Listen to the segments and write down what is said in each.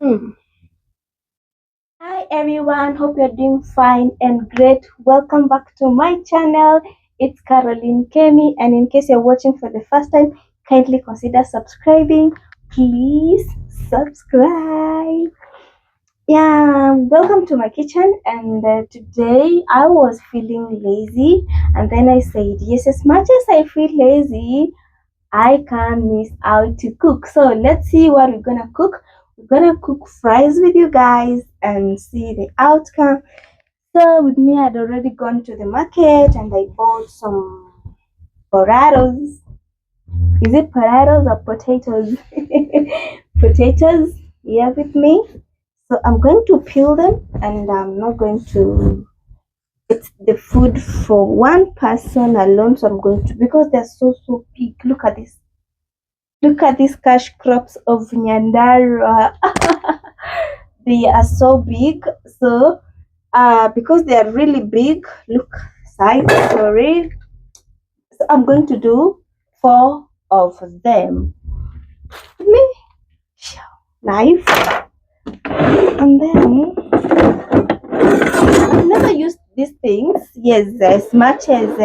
Hmm. Hi everyone, hope you're doing fine and great. Welcome back to my channel. It's Caroline Kemmy, and in case you're watching for the first time, kindly consider subscribing. Please subscribe. Yeah, welcome to my kitchen. And today I was feeling lazy, and then I said, yes, as much as I feel lazy, I can't miss out to cook. So let's see what we're gonna cook. We're gonna cook fries with you guys and see the outcome. So with me, I'd already gone to the market and I bought some potatoes. Is it potatoes or potatoes? Potatoes, yeah, with me. So I'm going to peel them, and I'm not going to. It's the food for one person alone, so I'm going to, because they're so big. Look at this. Look at these cash crops of Nyandara. They are so big. So, because they are really big, look, size, sorry. So I'm going to do 4 of them. Me, knife, and then I've never used these things. Yes, as much as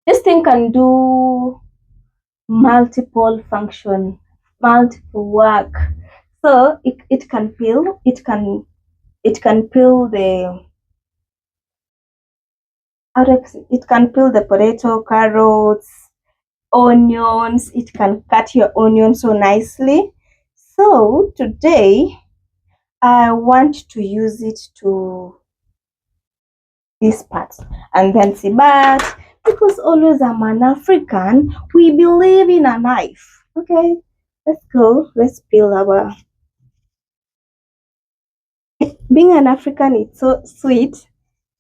this thing can do multiple function, multiple work. So it can peel, it can peel the it can peel the potato, carrots, onions. It can cut your onions so nicely. So today I want to use it to this part, and then see, but because always I'm an African, we believe in a knife. Okay, let's go. Let's peel our. Being an African, it's so sweet.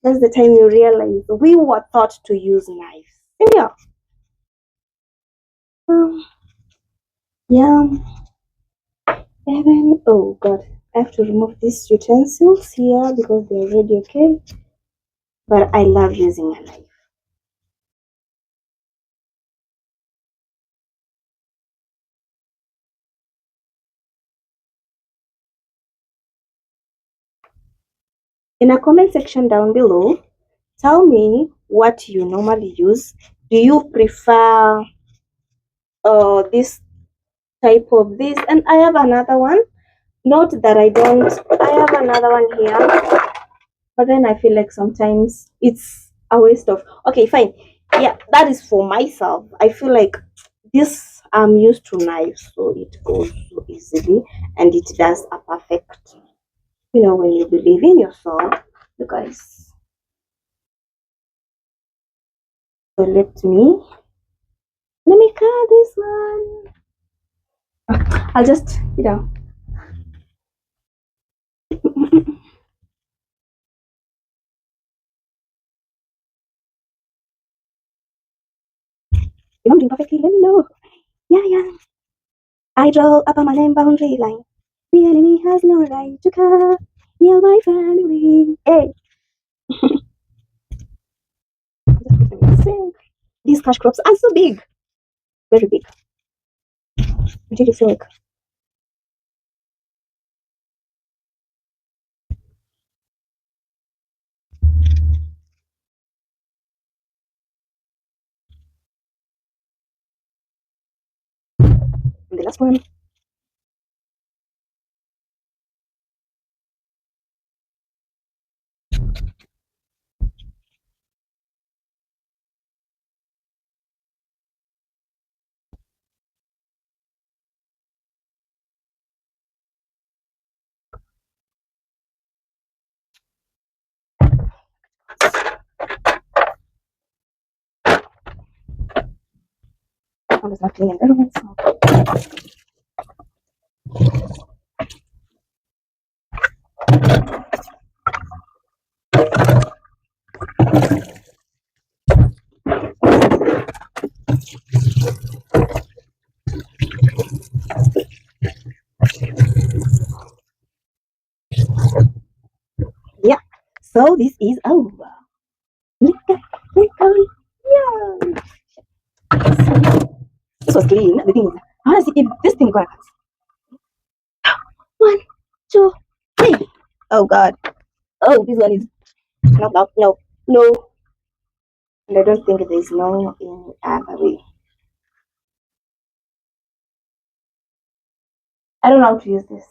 That's the time you realize we were taught to use knives. Yeah. Um, yeah. Even, oh God, I have to remove these utensils here because they're already okay. But I love using a knife. In a comment section down below, tell me what you normally use. Do you prefer this type of this? And I have another one. Not that I don't. I have another one here, but then I feel like sometimes it's a waste of. Okay, fine. Yeah, that is for myself. I feel like this, I'm used to knives, so it goes so easily, and it does a perfect. When you believe in yourself, you guys. So let me cut this one. I'll just if I'm doing perfectly, let me know. Yeah, yeah. I draw a permanent boundary line. The enemy has no right to come near my family. Hey, these cash crops are so big, very big. I really feel like. And the last one. I was not clean environment. So. Yeah. So this is over. Yeah. This was clean. The thing is, honestly, if this thing got Oh God. Oh, this one is no. And I don't think there's no in other way. I don't know how to use this.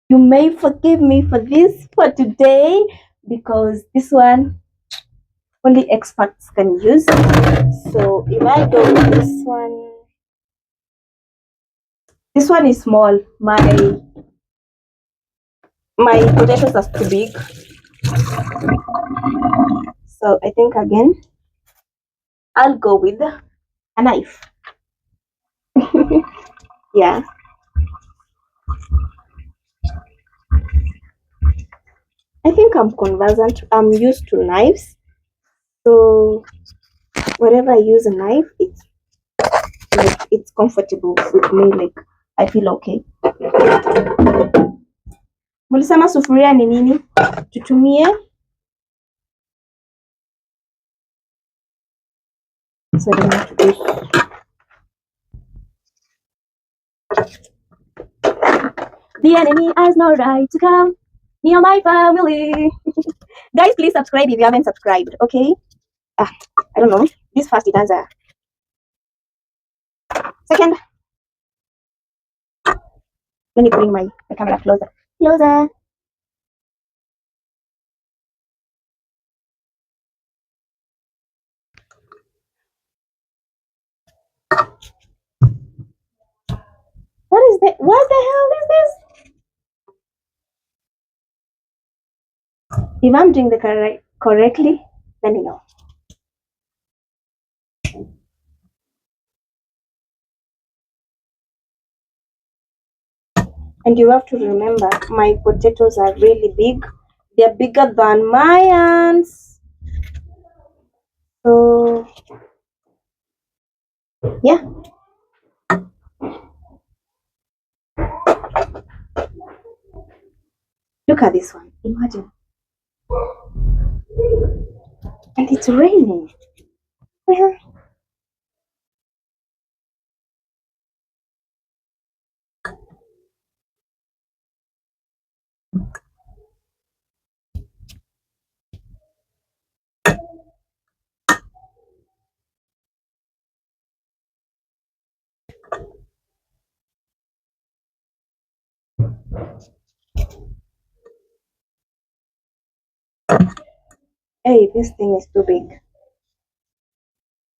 You may forgive me for this for today because this one only experts can use. So if I go with this one is small. My potatoes are too big. So I think again I'll go with a knife. Yeah. I think I'm conversant. I'm used to knives. So whenever I use a knife, it's comfortable with me. Like I feel okay. Mulisema sufuria ni nini? Tutumie. So I don't have to do. The enemy has no right to come near my family. Guys, please subscribe if you haven't subscribed, okay? I don't know. This first it has a second. Let me bring my camera closer. Closer. What is that? What the hell is this? If I'm doing the correctly, let me know. And you have to remember, my potatoes are really big. They're bigger than my hands. So, yeah. Look at this one. Imagine. And it's raining. Hey, this thing is too big.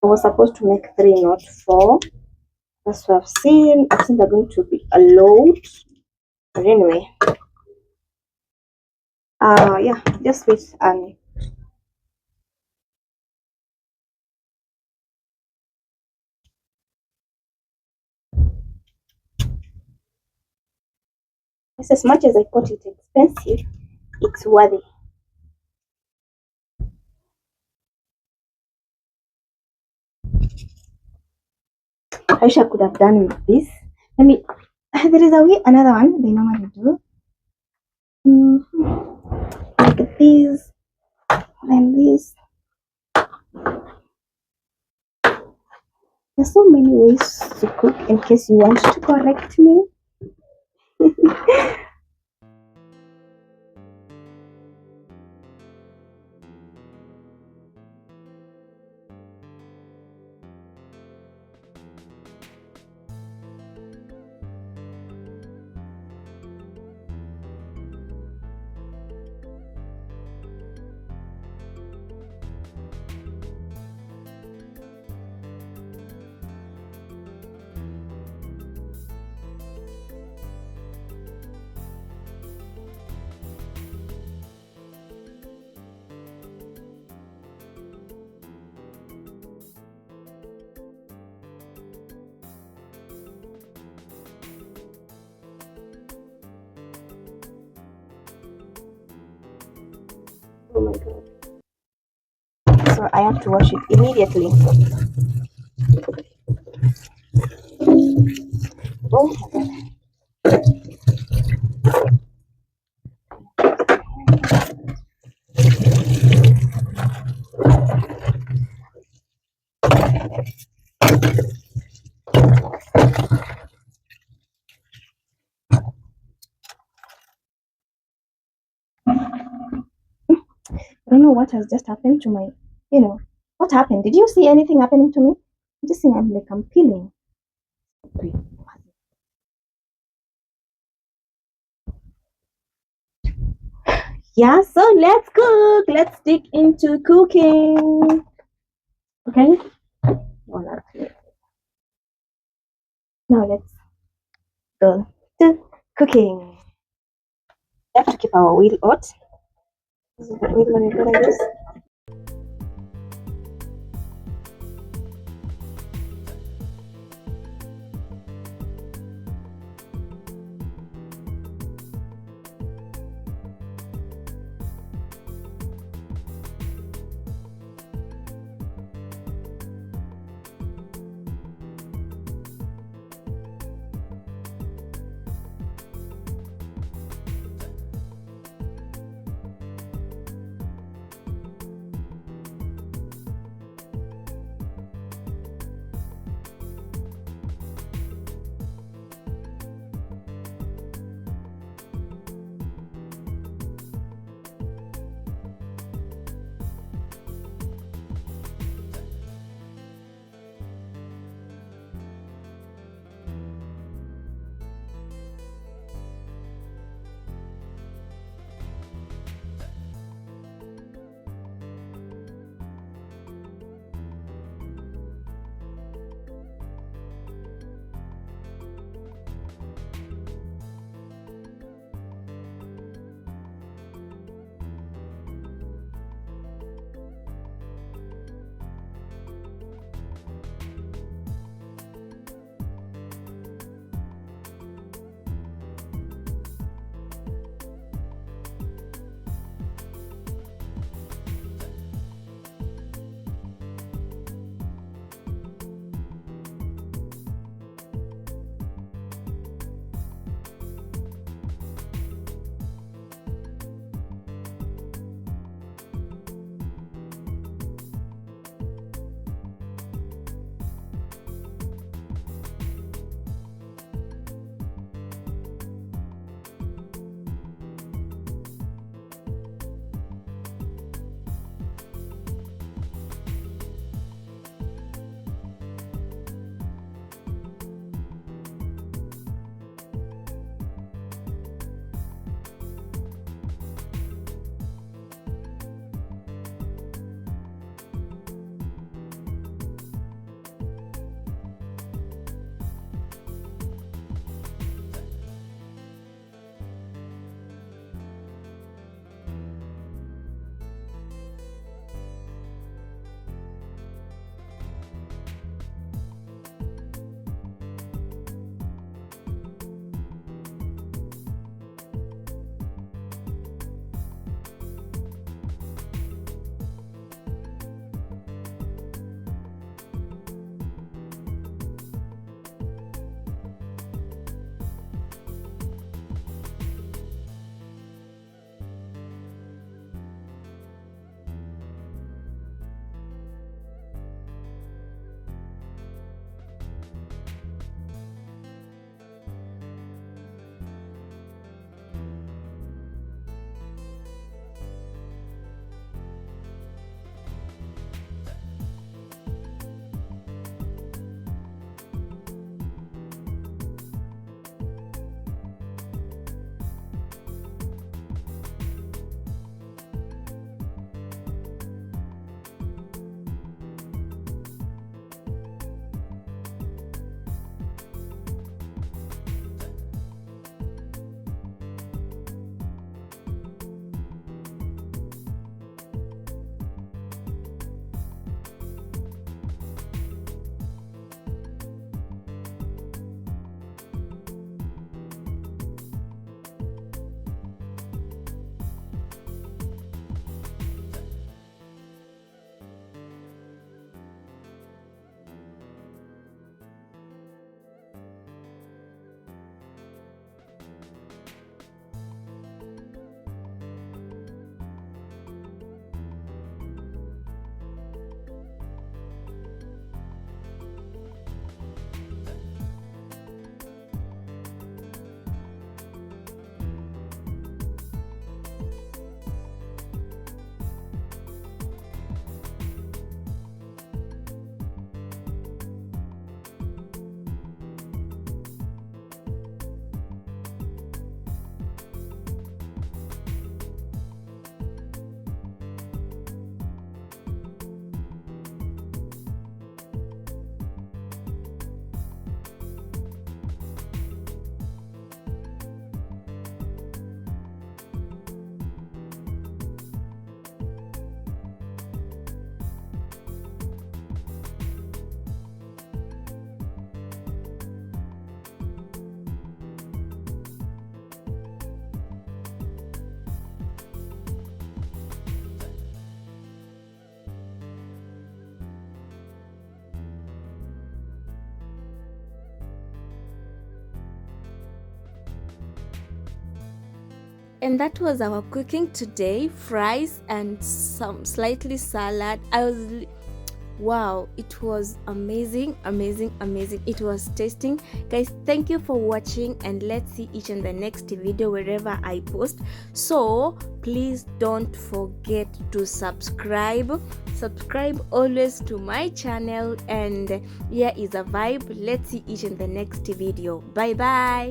I was supposed to make 3, not 4. That's what I've seen. I think they're going to be a load. But anyway. Yeah, just wait and it's as much as I thought it's expensive, it's worthy. I wish I could have done with this. Let me. There is another one they normally do. Like this and this. There's so many ways to cook in case you want to correct me. Oh my god. So I have to wash it immediately. Oh my god. don't know what has just happened to my, what happened? Did you see anything happening to me? I'm just saying, I'm peeling. Yeah, so let's cook. Let's dig into cooking. Okay. One or two. Now let's go to cooking. We have to keep our wheel hot. This is the wheel we're gonna use. and that was our cooking today. Fries and some slightly salad. Wow, it was amazing, amazing, amazing. It was tasting. Guys, thank you for watching, and let's see each in the next video wherever I post. So please don't forget to subscribe always to my channel, and here is a vibe. Let's see each in the next video. Bye bye.